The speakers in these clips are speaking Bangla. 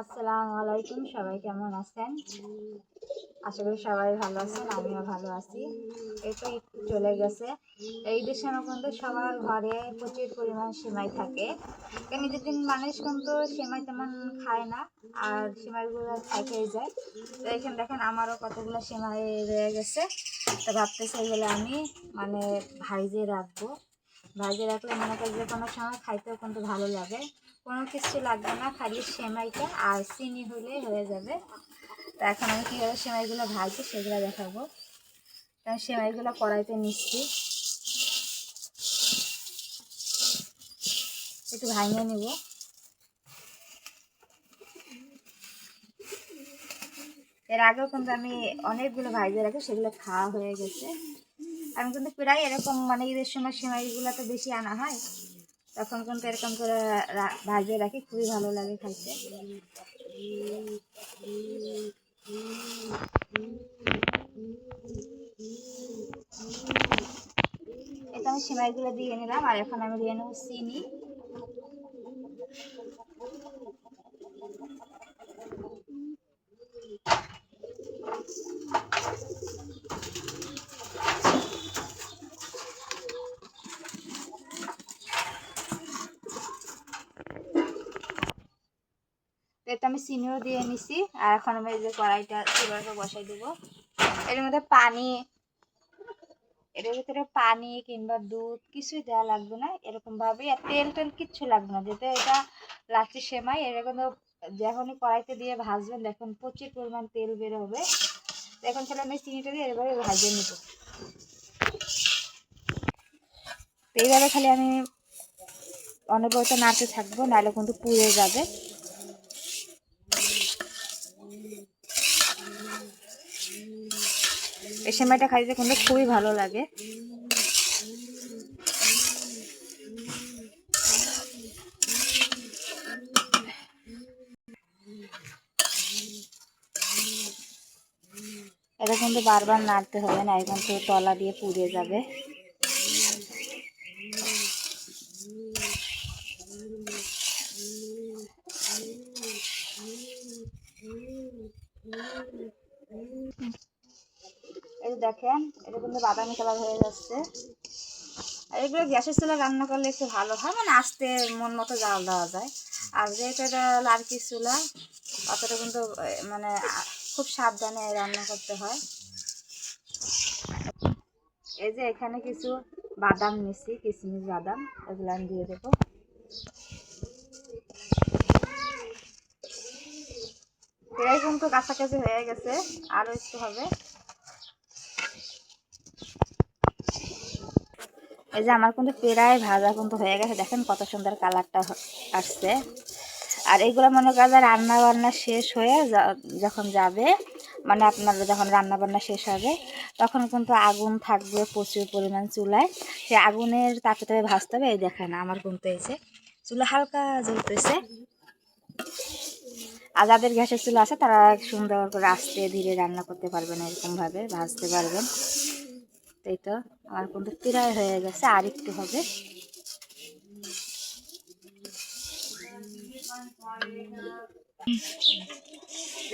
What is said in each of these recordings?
আসসালামু আলাইকুম, সবাই কেমন আছেন? আশা করি সবাই ভালো আছেন, আমিও ভালো আছি। এই তো ঈদ চলে গেছে। এই ঈদের সময় কিন্তু সবার ঘরে প্রচুর পরিমাণ সেমাই থাকে, কারণ ঈদের দিন মানুষ কিন্তু সেমাই তেমন খায় না, আর সেমাইগুলো থাকেই যায়। তো এখানে দেখেন আমারও কতগুলো সেমাই রয়ে গেছে। তো ভাবতেছি এগুলো আমি ভাইজে রাখবো। ভাইজে রাখলে মনে করি যে কোনো সময় খাইতেও কিন্তু ভালো লাগে। কোনো কিছু লাগবে না, খালি সেমাইটা আর চিনি হলেই হয়ে যাবে। তো এখন আমি কীভাবে সেমাইগুলো ভাজছি সেগুলো দেখাবো। কারণ সেমাইগুলো কড়াইতে নিচ্ছি, একটু ভাঙিয়ে নিব। এর আগেও কিন্তু আমি অনেকগুলো ভাইজে রাখি, সেগুলো খাওয়া হয়ে গেছে। আমি কিন্তু প্রায় এরকম ঈদের সময় সেমাইগুলো তো বেশি আনা হয়, তখন কিন্তু এরকম করে ভাজে রাখি, খুবই ভালো লাগে খাইতে। এটা আমি সেমাইগুলো দিয়ে নিলাম, আর এখন আমি দিয়ে নেব চিনি। এটা আমি চিনিও দিয়ে নিছি, আর এখন আমি এই যে কড়াইটা চুলাতে বসাই দেবো। এর মধ্যে এর ভিতরে পানি কিংবা দুধ কিছুই দেওয়া লাগবে না, এরকম ভাবে। আর তেল টেল কিচ্ছু লাগবে না, যেহেতু এটা লাচ্ছি সেমাই। এরকম যখনই কড়াইতে দিয়ে ভাজবেন দেখুন প্রচুর পরিমাণ তেল বের হবে। এখন তাহলে আমি চিনিটা দিয়ে এভাবে ভাজিয়ে নেব। এইভাবে খালি আমি অনবরত নাড়তে থাকবো, নাহলে কিন্তু পুড়ে যাবে। এই সেমাইটা খাইতে কিন্তু খুবই ভালো লাগে। এটা কিন্তু বারবার নাড়তে হবে না, এখন তো তলা দিয়ে পুড়ে যাবে। এই দেখেন এটা কিন্তু বাদামি কালার হয়ে যাচ্ছে। আর এগুলো গ্যাসের চুলা রান্না করলে একটু ভালো হয়, আস্তে মন মতো জাল দেওয়া যায়। আর যেহেতু এটা লার্কির চুলা, অতটা কিন্তু খুব সাবধানে রান্না করতে হয়। এই যে এখানে কিছু বাদাম নিচ্ছি, কিশমিশ বাদাম, এগুলো আমি দিয়ে দেবো। প্রায় কিন্তু কাছাকাছি হয়ে গেছে, আরও একটু হবে। এই যে আমার কিন্তু প্রায় ভাজা কিন্তু হয়ে গেছে, দেখেন কত সুন্দর কালারটা আসছে। আর এইগুলো মনে করা রান্না বান্না শেষ হয়ে যখন যাবে, আপনারা যখন রান্না বান্না শেষ হবে তখন কিন্তু আগুন থাকবে প্রচুর পরিমাণ চুলায়, সে আগুনের তাপে তাপে ভাজতে হবে। এই দেখেন আমার কিন্তু এই যে চুলা হালকা জ্বলতেছে। আর যাদের গ্যাসের চুলা আছে তারা সুন্দর করে আস্তে ধীরে রান্না করতে পারবেন, এরকমভাবে ভাজতে পারবেন। এই তো আমার কিন্তু প্রায় হয়ে গেছে, আর একটু হবে।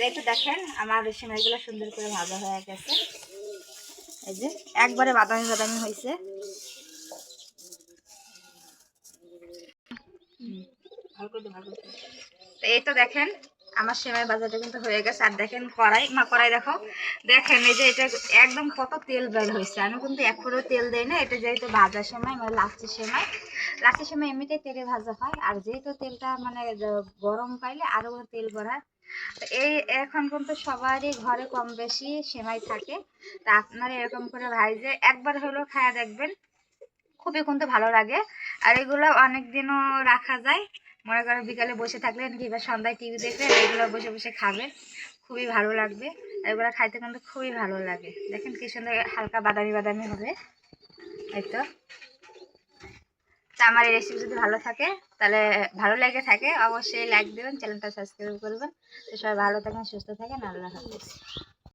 একটু দেখেন আমার সেমাইগুলো সুন্দর করে ভাজা হয়ে গেছে। এই যে একবারে বাদামি বাদামি হয়েছে। এই তো দেখেন আমার সেমাই ভাজাটা কিন্তু হয়ে গেছে। আর দেখেন কড়াই দেখো, দেখেন এই যে এটা একদম কত তেল বের হয়েছে। আমি কিন্তু এক ফোঁটাও তেল দেই না, এটা যেহেতু ভাজা সেমাই লাচ্ছি সেমাই এমনিতেই তেলে ভাজা হয়। আর যেহেতু তেলটা গরম পাইলে আরো তেল ভরা। এই এখন কিন্তু সবারই ঘরে কম বেশি সেমাই থাকে। তা আপনারা এরকম করে ভাইজে একবার হলেও খায়া দেখবেন, খুবই কিন্তু ভালো লাগে। আর এগুলো অনেক দিনও রাখা যায়। মনে করেন বিকালে বসে থাকলেন কিংবা সন্ধ্যায় টিভি দেখলেন, এগুলো বসে বসে খাবেন, খুবই ভালো লাগবে। এগুলো খাইতে কিন্তু খুবই ভালো লাগে। দেখেন কি সুন্দর হালকা বাদামি বাদামি হবে। এই তো আমার এই রেসিপি যদি ভালো লেগে থাকে অবশ্যই লাইক দেবেন, চ্যানেলটা সাবস্ক্রাইব করবেন। তো সবাই ভালো থাকেন, সুস্থ থাকেন, আল্লাহ হাফেজ।